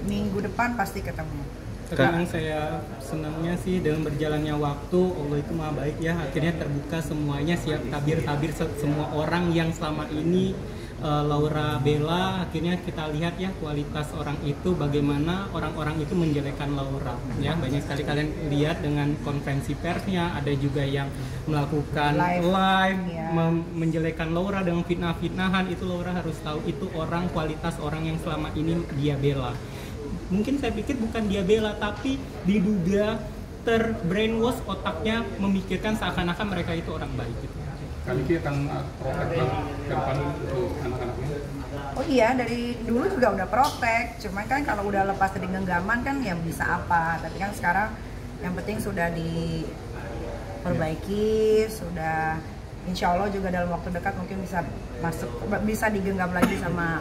minggu depan pasti ketemu. Sekarang saya senangnya sih dengan berjalannya waktu, Allah itu maha baik ya, akhirnya terbuka semuanya, siap tabir-tabir semua orang yang selama ini Laura Bella, akhirnya kita lihat ya kualitas orang itu, bagaimana orang-orang itu menjelekkan Laura ya. Banyak sekali kalian lihat dengan konferensi persnya, ada juga yang melakukan live ya. Menjelekkan Laura dengan fitnah-fitnahan. Itu Laura harus tahu itu orang, kualitas orang yang selama ini dia bela. Mungkin saya pikir bukan dia bela, tapi diduga terbrainwash otaknya, memikirkan seakan-akan mereka itu orang baik gitu. Kaniki akan protek ke depan untuk anak-anaknya? Oh iya, dari dulu juga udah protek, cuman kan kalau udah lepas dari genggaman kan ya bisa apa. Tapi kan sekarang yang penting sudah diperbaiki, sudah insya Allah juga dalam waktu dekat mungkin bisa digenggam lagi sama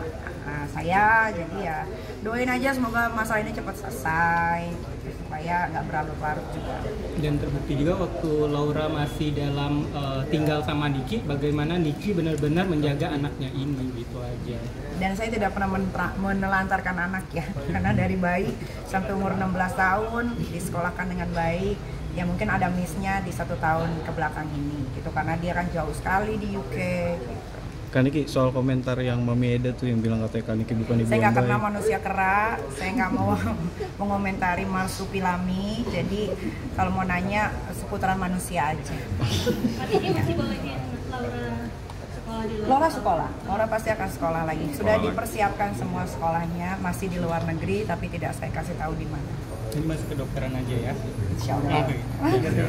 saya. Jadi ya doain aja semoga masalah ini cepat selesai supaya nggak berlarut-larut juga. Dan terbukti juga waktu Laura masih dalam tinggal sama Niki, bagaimana Niki benar-benar menjaga anaknya ini, gitu aja. Dan saya tidak pernah menelantarkan anak ya, karena dari bayi sampai umur 16 tahun disekolahkan dengan baik. Ya mungkin ada miss-nya di 1 tahun ke belakang ini gitu, karena dia kan jauh sekali di UK gitu. Kaniki, soal komentar yang Mami Eda tuh yang bilang katanya Kaniki bukan ibu yang baik. Saya nggak kenal manusia kera, saya nggak mau mengomentari marsupilami. Jadi kalau mau nanya seputaran manusia aja. Artinya masih bawain Laura sekolah di luar? Laura pasti akan sekolah lagi. Sudah dipersiapkan semua sekolahnya, masih di luar negeri, tapi tidak saya kasih tahu di mana. Ini masih kedokteran aja ya. Insya Allah.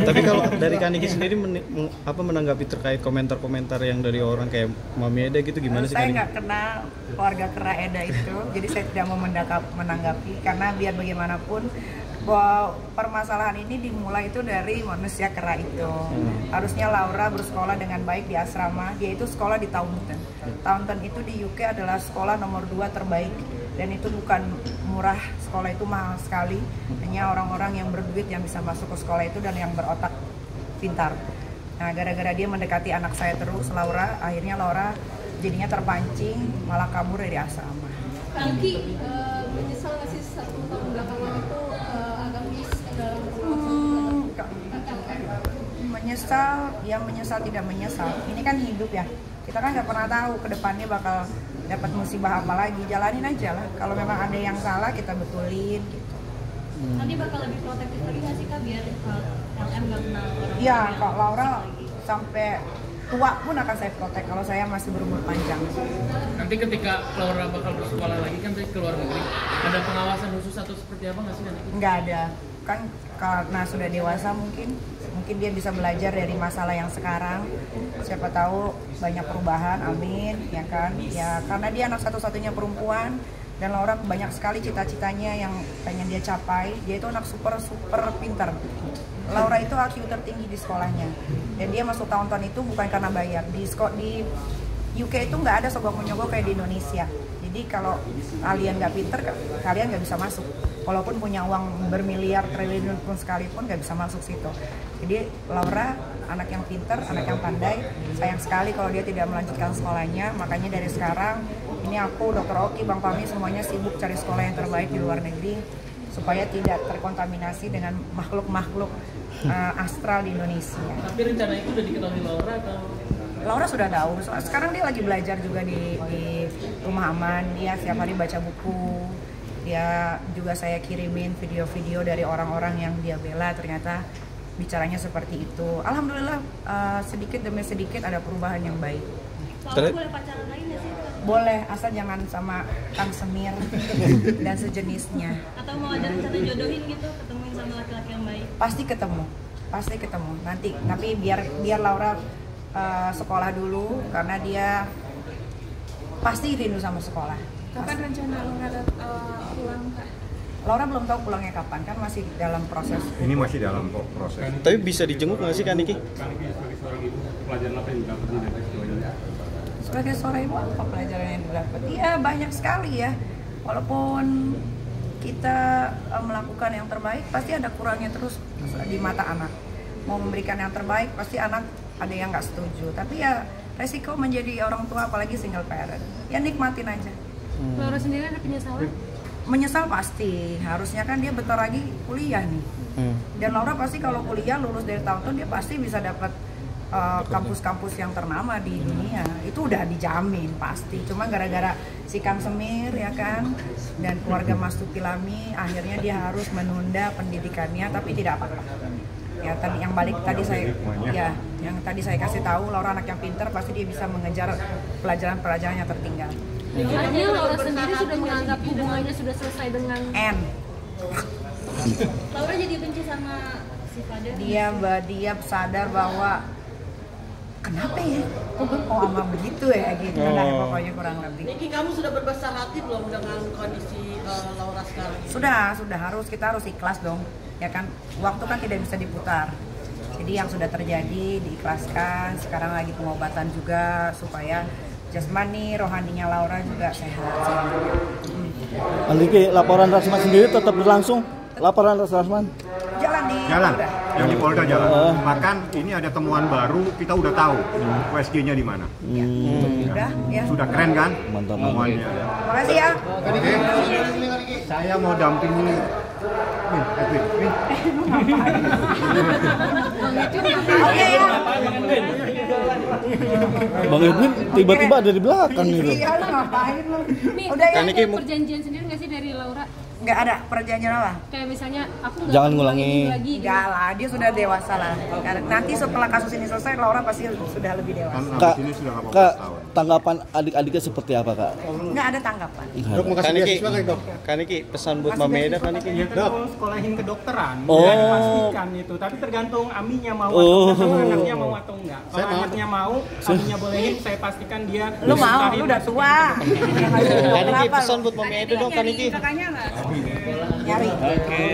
Tapi kalau dari Kaniki sendiri menanggapi terkait komentar-komentar yang dari orang kayak Mami Eda gitu, gimana sih Saya Kaniki? nggak kenal keluarga kera Eda itu, jadi saya tidak mau menanggapi, karena biar bagaimanapun bahwa permasalahan ini dimulai itu dari manusia kera itu. Harusnya Laura bersekolah dengan baik di asrama, dia itu sekolah di Taunton. Taunton itu di UK adalah sekolah nomor 2 terbaik, dan itu bukan murah, sekolah itu mahal sekali. Hanya orang-orang yang berduit yang bisa masuk ke sekolah itu dan yang berotak pintar. Nah, gara-gara dia mendekati anak saya terus, Laura, akhirnya Laura jadinya terpancing, malah kabur dari asrama. Kaniki, menyesal nggak sih 1 tahun belakangan itu agak miss dalam menyesal tidak menyesal. Ini kan hidup ya, kita kan nggak pernah tahu ke depannya bakal dapat musibah apa lagi. Jalanin aja lah, kalau memang ada yang salah kita betulin gitu. Nanti bakal lebih protektif lagi nggak sih Kak, biar LM nggak kenal orang? Iya, Kak Laura sampai tua pun akan saya protek kalau saya masih berumur panjang. Nanti ketika Laura bakal bersekolah lagi kan ke luar negeri, ada pengawasan khusus atau seperti apa nggak sih nanti? Nggak ada, kan karena sudah dewasa mungkin dia bisa belajar dari masalah yang sekarang. Siapa tahu banyak perubahan, amin, ya kan? Ya karena dia anak satu-satunya perempuan dan Laura banyak sekali cita-citanya yang pengen dia capai. Dia itu anak super pintar. Laura itu IQ tertinggi di sekolahnya dan dia masuk Taunton itu bukan karena bayar. Di UK itu nggak ada sogok menyogok kayak di Indonesia. Jadi kalau kalian nggak pinter, kalian nggak bisa masuk. Walaupun punya uang bermiliar triliun pun sekalipun nggak bisa masuk situ. Jadi Laura anak yang pinter, anak yang pandai. Sayang sekali kalau dia tidak melanjutkan sekolahnya. Makanya dari sekarang ini aku, Dr. Oki, Bang Fahmi semuanya sibuk cari sekolah yang terbaik di luar negeri supaya tidak terkontaminasi dengan makhluk-makhluk astral di Indonesia. Tapi rencana itu udah diketahui Laura atau? Laura sudah tahu. Sekarang dia lagi belajar juga di Rumah Aman. Dia setiap hari baca buku. Dia juga saya kirimin video-video dari orang-orang yang dia bela, ternyata bicaranya seperti itu. Alhamdulillah sedikit demi sedikit ada perubahan yang baik. Laura boleh pacaran lagi nggak sih? Boleh, asal jangan sama Kang Semir dan sejenisnya. Atau mau ada rencana jodohin gitu, ketemuin sama laki-laki yang baik? Pasti ketemu nanti. Tapi biar Laura sekolah dulu, karena dia pasti rindu sama sekolah. Kapan rencana Laura pulang Kak? Laura belum tahu pulangnya kapan, kan masih dalam proses. Ini masih dalam proses. Tapi bisa dijenguk nggak sih Kaniki? Kaniki sebagai seorang ibu, pelajaran apa yang didapat dari peristiwa ini? Sebagai seorang ibu, apa pelajaran yang didapat? Iya, banyak sekali ya. Walaupun kita melakukan yang terbaik, pasti ada kurangnya terus di mata anak. Mau memberikan yang terbaik, pasti anak ada yang nggak setuju. Tapi ya resiko menjadi orang tua, apalagi single parent. Ya nikmatin aja. Laura sendiri ada penyesalan? Menyesal pasti, harusnya kan dia bentar lagi kuliah nih. Dan Laura pasti kalau kuliah lulus dari tahun dia pasti bisa dapat kampus-kampus yang ternama di dunia. Itu udah dijamin pasti. Cuma gara-gara si Kang Semir ya kan dan keluarga Mas Tuki Lami, akhirnya dia harus menunda pendidikannya, tapi tidak apa-apa. Ya tadi yang balik tadi yang tadi saya kasih tahu, Laura anak yang pintar, pasti dia bisa mengejar pelajaran-pelajaran yang tertinggal. Artinya Laura sendiri sudah menganggap hubungannya sudah selesai dengan N. Laura jadi benci sama si Fadel. Dia sadar bahwa kenapa ya? Kok ama begitu ya gitu. Nah, pokoknya kurang lebih. Niki, kamu sudah berbesar hati belum dengan kondisi Laura sekarang ini? Sudah kita harus ikhlas dong. Ya kan, waktu kan tidak bisa diputar. Jadi yang sudah terjadi diikhlaskan. Sekarang lagi pengobatan juga supaya jasmani, rohaninya Laura juga sehat. Niki, laporan Rasman sendiri tetap berlangsung? Laporan Rasman? Jalan yang di Polda jalan. Bahkan ini ada temuan baru, kita udah tahu USG-nya di mana. Sudah keren kan? Mantap. Temuannya. Makasih ya. Saya mau dampingi Edwin. Oke ya. Bang Edwin tiba-tiba ada di belakang gitu. Iya, lu ngapain lu? Nih, Udah ya. ada perjanjian sendiri nggak sih dari Laura? Nggak ada perjanjian apa? Kayak misalnya aku nggak Jangan akan ngulangi. ini lagi. Gitu. Enggak lah, dia sudah dewasa lah. Nanti setelah kasus ini selesai, Laura pasti sudah lebih dewasa. Kan Kak, habis ini sudah 18 Kak, tahun. tanggapan adik-adiknya seperti apa, Kak? Nggak ada tanggapan. Kaniki pesan buat Mama Eda Kaniki. Ya kan mau sekolahin kedokteran, Oh. nggak dipastikan itu, tapi tergantung Aminya mau atau enggak, sama anaknya mau atau enggak. Kalau anaknya mau, Aminya bolehin, saya pastikan dia. Lu mau, lu udah tua. Kaniki pesan buat Mama Eda dong Kaniki. Kakaknya nggak? Nyari. Oke.